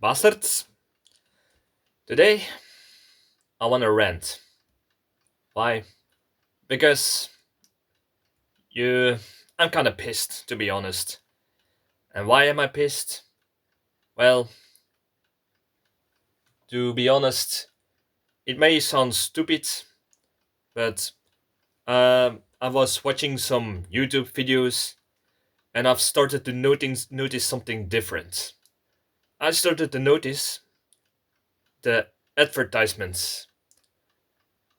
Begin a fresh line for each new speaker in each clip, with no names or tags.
Bastards, today I wanna rant. Why? Because you. I'm kinda pissed, to be honest. And why am I pissed? Well, to be honest, it may sound stupid, but I was watching some YouTube videos and I've started to notice something different. I started to notice the advertisements.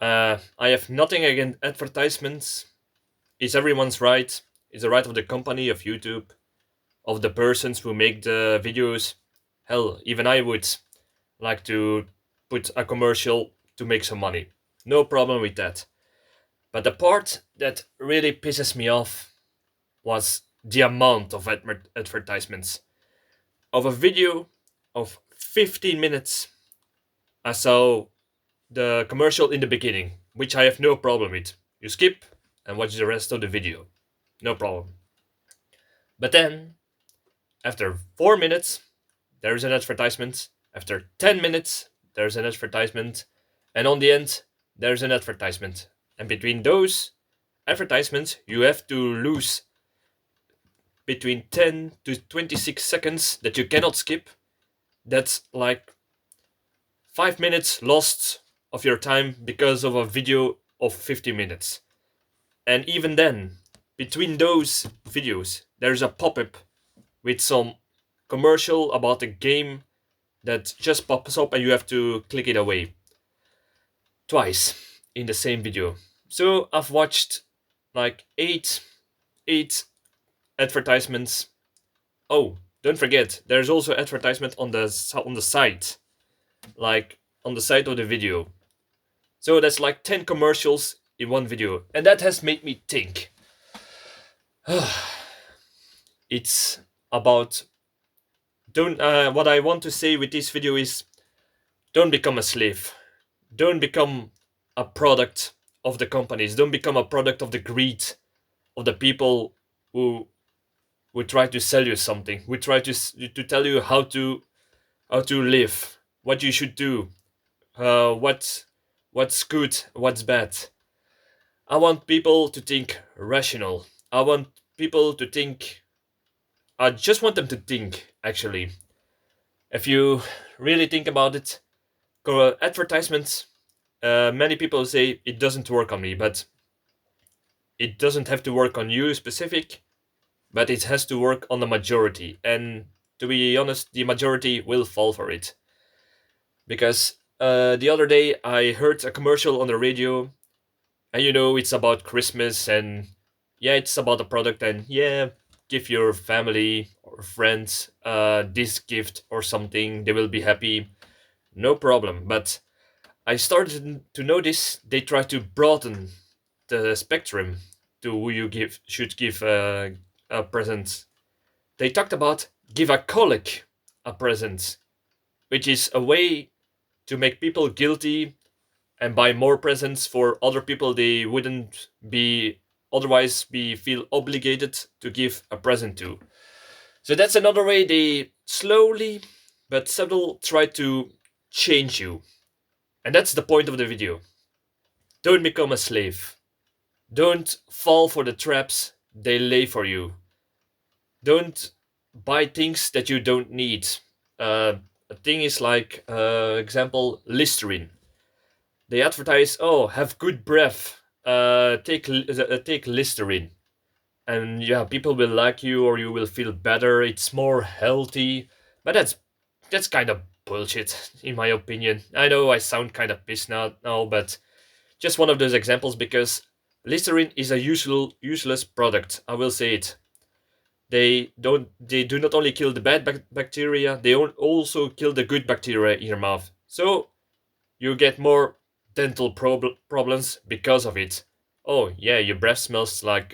I have nothing against advertisements. It's everyone's right. It's the right of the company, of YouTube, of the persons who make the videos. Hell, even I would like to put a commercial to make some money. No problem with that. But the part that really pisses me off was the amount of advertisements. Of a video of 15 minutes, I saw the commercial in the beginning, which I have no problem with. You skip and watch the rest of the video. No problem. But then, after 4 minutes, there is an advertisement. After 10 minutes, there's an advertisement. And on the end, there's an advertisement. And between those advertisements, you have to lose between 10 to 26 seconds that you cannot skip. That's like 5 minutes lost of your time because of a video of 50 minutes. And even then, between those videos, there's a pop up with some commercial about a game that just pops up and you have to click it away twice in the same video. So I've watched like eight advertisements. Oh, don't forget, there's also advertisement on the side, like on the side of the video. So that's like 10 commercials in one video, and that has made me think. It's about don't. What I want to say with this video is, don't become a slave. Don't become a product of the companies. Don't become a product of the greed of the people who try to sell you something. We try to tell you how to live, what you should do, what's good, what's bad. I want people to think rational. I want people to think. I just want them to think. Actually, if you really think about it, advertisements. Many people say it doesn't work on me, but it doesn't have to work on you specific, but it has to work on the majority. And to be honest, the majority will fall for it. Because the other day I heard a commercial on the radio, and it's about Christmas, and yeah, it's about a product, and yeah, give your family or friends this gift or something, they will be happy. No problem. But I started to notice they try to broaden the spectrum to who you should give a present. They talked about give a colleague a present, which is a way to make people guilty and buy more presents for other people they wouldn't be otherwise be feel obligated to give a present to. So that's another way they slowly but subtle try to change you. And that's the point of the video. Don't become a slave. Don't fall for the traps they lay for you. Don't buy things that you don't need. A thing is like, example, Listerine. They advertise, oh, have good breath. Take Listerine, and yeah, people will like you, or you will feel better. It's more healthy, but that's kind of bullshit, in my opinion. I know I sound kind of pissed now, but just one of those examples because Listerine is a useless product. I will say it. They do not only kill the bad bacteria, they also kill the good bacteria in your mouth. So you get more dental problems because of it. Oh yeah, your breath smells like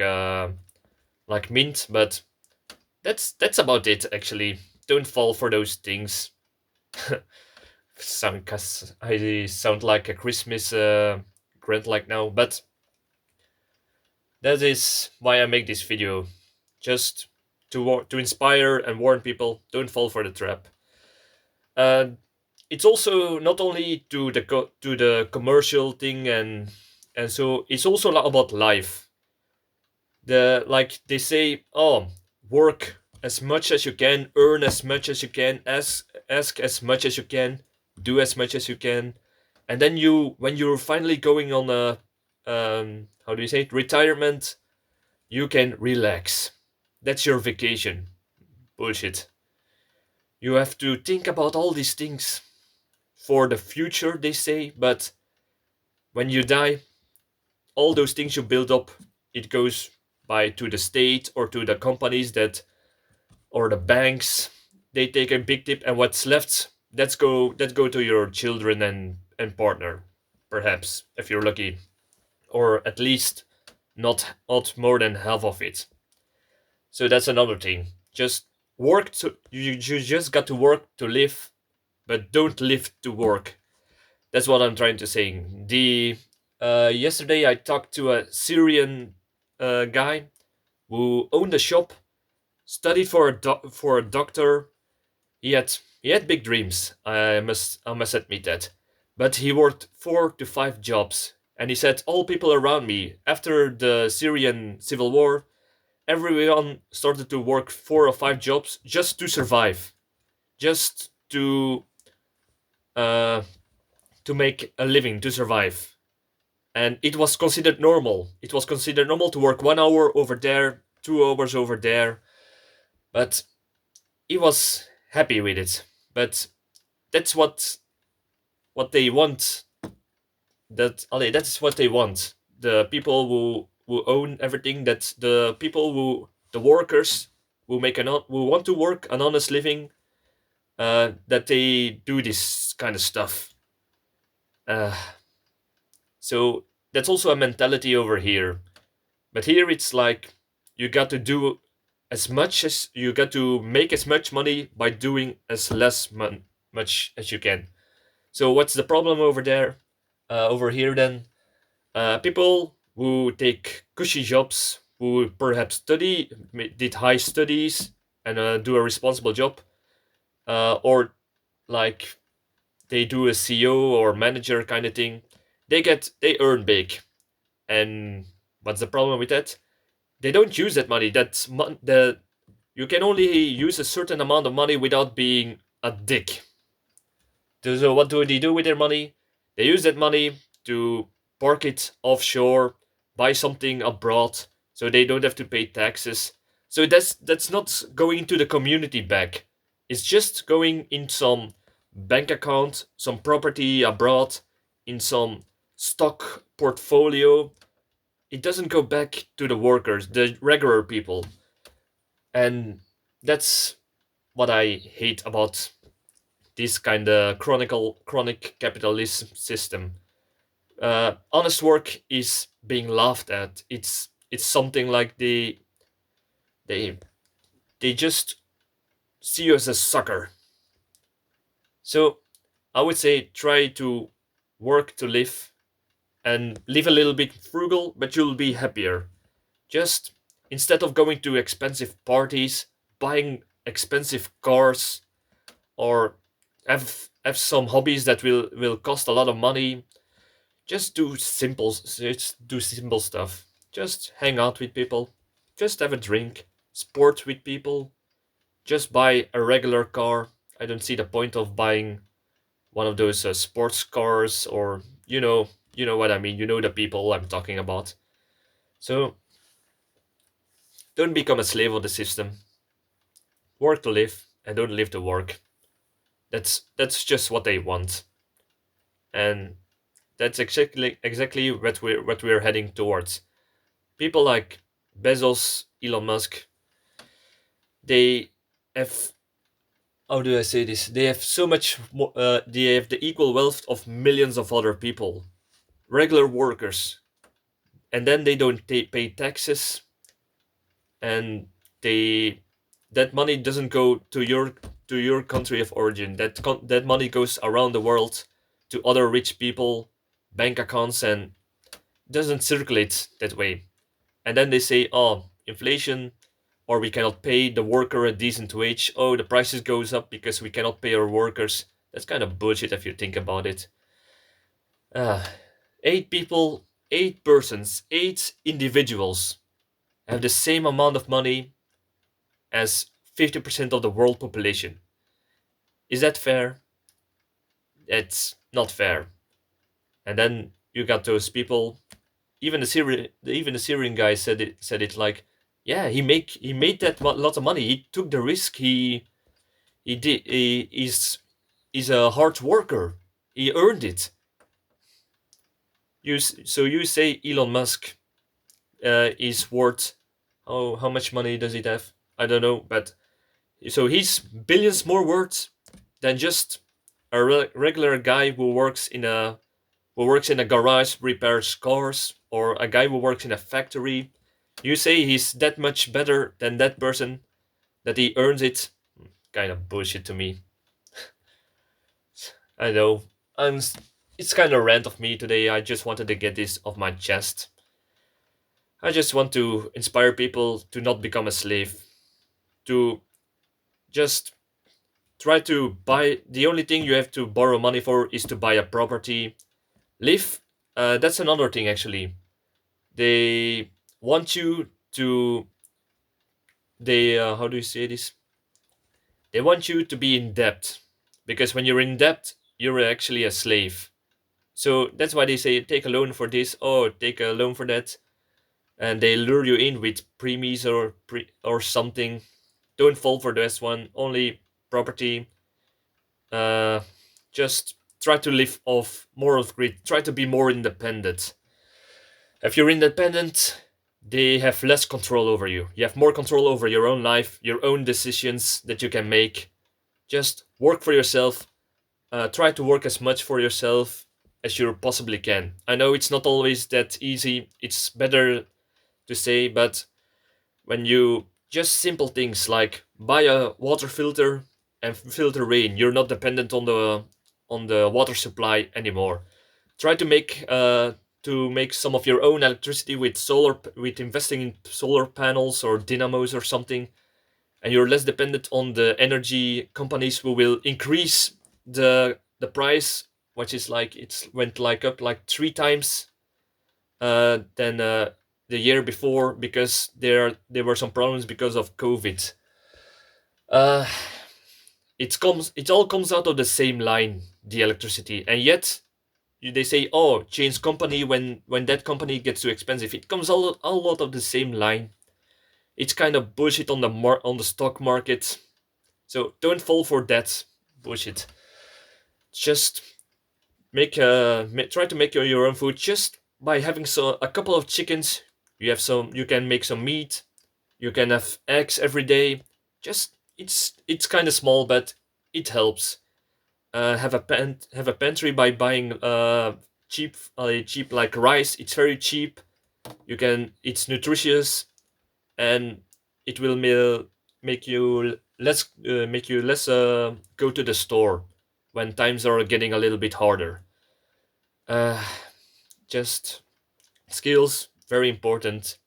mint, but that's about it actually. Don't fall for those things. Cause I sound like a Christmas grant like now, but that is why I make this video, just to inspire and warn people. Don't fall for the trap. Uh, it's also not only to the to the commercial thing, and so it's also about life. The like they say, oh, work as much as you can, earn as much as you can, ask as much as you can, do as much as you can, and then when you're finally going on a how do you say it, retirement, you can relax. That's your vacation. Bullshit. You have to think about all these things for the future, they say, but when you die, all those things you build up, it goes by to the state or to the companies that or the banks. They take a big tip, and what's left, let's go to your children and partner, perhaps if you're lucky, or at least not more than half of it. So that's another thing. Just work to you just got to work to live, but don't live to work. That's what I'm trying to say. The Yesterday I talked to a Syrian guy who owned a shop, studied for for a doctor. He had big dreams. I must admit that, but he worked 4 to 5 jobs, and he said all people around me after the Syrian civil war, everyone started to work 4 or 5 jobs just to survive, just uh, to make a living, to survive. And it was considered normal. It was considered normal to work 1 hour over there, 2 hours over there, but he was happy with it. But that's what they want. That's what they want. The people who own everything. That's the people the workers who who want to work an honest living. That they do this kind of stuff. Uh, so that's also a mentality over here. But here it's like you got to do as much as you got to make as much money by doing as much as you can. So what's the problem over there? Over here then, people who take cushy jobs, who perhaps did high studies and do a responsible job, or like they do a CEO or manager kind of thing, they earn big. And what's the problem with that? They don't use that money. The You can only use a certain amount of money without being a dick. So what do they do with their money? They use that money to park it offshore, buy something abroad, so they don't have to pay taxes. So that's not going into the community back. It's just going in some bank account, some property abroad, in some stock portfolio. It doesn't go back to the workers, the regular people. And that's what I hate about this kind of chronic capitalism system. Honest work is being laughed at. It's something like they they just see you as a sucker. So I would say try to work to live and live a little bit frugal, but you'll be happier. Just instead of going to expensive parties, buying expensive cars, or have some hobbies that will cost a lot of money. Just do simple stuff. Just hang out with people. Just have a drink. Sport with people. Just buy a regular car. I don't see the point of buying one of those sports cars, or you know what I mean. You know the people I'm talking about. So don't become a slave of the system. Work to live and don't live to work. That's just what they want. And that's exactly what we're heading towards. People like Bezos, Elon Musk, they have, how do I say this? They have so much more. They have the equal wealth of millions of other people, regular workers, and then they don't pay taxes, and they that money doesn't go to your country of origin. That money goes around the world to other rich people, bank accounts, and doesn't circulate that way. And then they say, oh, inflation or we cannot pay the worker a decent wage. Oh, the prices goes up because we cannot pay our workers. That's kind of bullshit if you think about it. Uh, 8 people, 8 persons, 8 individuals have the same amount of money as 50% of the world population. Is that fair? It's not fair. And then you got those people. Even the Syrian guy said it like, yeah, he made that lot of money. He took the risk. He's a hard worker. He earned it. So you say Elon Musk is worth, oh, how much money does he have? I don't know, but so he's billions more worth than just a regular guy who works in a garage, repairs cars, or a guy who works in a factory. You say he's that much better than that person, that he earns it? Kind of bullshit to me. I know. It's kind of rant of me today. I just wanted to get this off my chest. I just want to inspire people to not become a slave, to just try to buy. The only thing you have to borrow money for is to buy a property. Live. That's another thing actually. They want you to. They how do you say this? They want you to be in debt, because when you're in debt, you're actually a slave. So that's why they say take a loan for this, or take a loan for that, and they lure you in with premies or something. Don't fall for this one. Only property. Uh, just try to live off moral grid. Try to be more independent. If you're independent, they have less control over you. You have more control over your own life, your own decisions that you can make. Just work for yourself. Try to work as much for yourself as you possibly can. I know it's not always that easy. It's better to say, but when you just simple things like buy a water filter and filter rain, you're not dependent on the water supply anymore. Try to make some of your own electricity with investing in solar panels or dynamos or something, and you're less dependent on the energy companies who will increase the price, which is like it's went like up like 3 times than the year before, because there were some problems because of COVID. Uh, it all comes out of the same line, the electricity, and yet they say, oh, change company when that company gets too expensive. It comes all out of the same line. It's kind of bullshit on the stock market. So don't fall for that bullshit. Just try to make your own food just by having a couple of chickens. You can make some meat. You can have eggs every day. Just it's kind of small, but it helps. Have a pantry by buying cheap like rice. It's very cheap. It's nutritious, and it will make you less go to the store when times are getting a little bit harder. Uh, just skills, very important.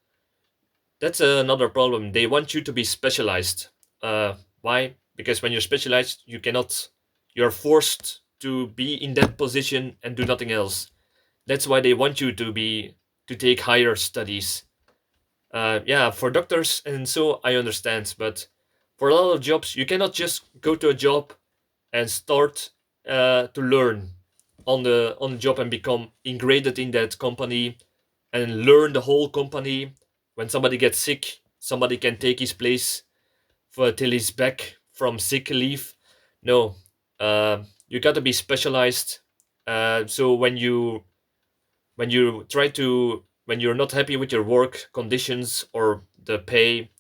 That's another problem. They want you to be specialized. Why? Because when you're specialized, you're forced to be in that position and do nothing else. That's why they want you to take higher studies. Yeah, for doctors and so I understand, but for a lot of jobs, you cannot just go to a job and start to learn on the job and become ingrained in that company and learn the whole company. When somebody gets sick, somebody can take his place for till he's back from sick leave. No, you got to be specialized. So when you're not happy with your work conditions or the pay,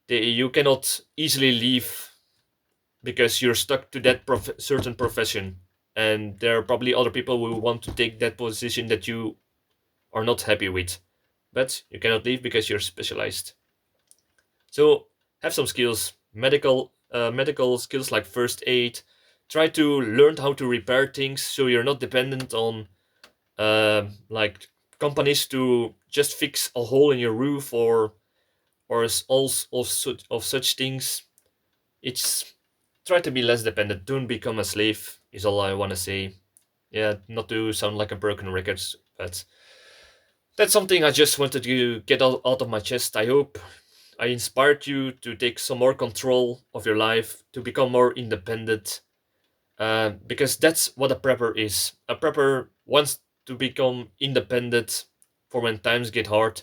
you cannot easily leave because you're stuck to that certain profession, and there are probably other people who want to take that position that you are not happy with, but you cannot leave because you're specialized. So have some skills, medical skills like first aid. Try to learn how to repair things so you're not dependent on like companies to just fix a hole in your roof, or all of such things. It's try to be less dependent. Don't become a slave. Is all I want to say. Yeah, not to sound like a broken record, but that's something I just wanted to get out of my chest. I hope I inspired you to take some more control of your life, to become more independent, because that's what a prepper is. A prepper wants to become independent for when times get hard,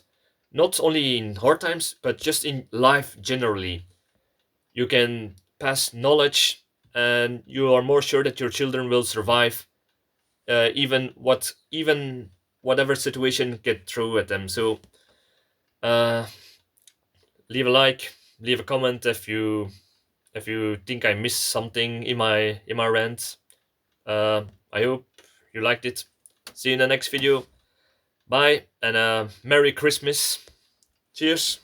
not only in hard times, but just in life generally. You can pass knowledge, and you are more sure that your children will survive, even whatever situation get through at them. So, uh, leave a like, leave a comment if you think I missed something in my rant. I hope you liked it. See you in the next video. Bye, and Merry Christmas. Cheers.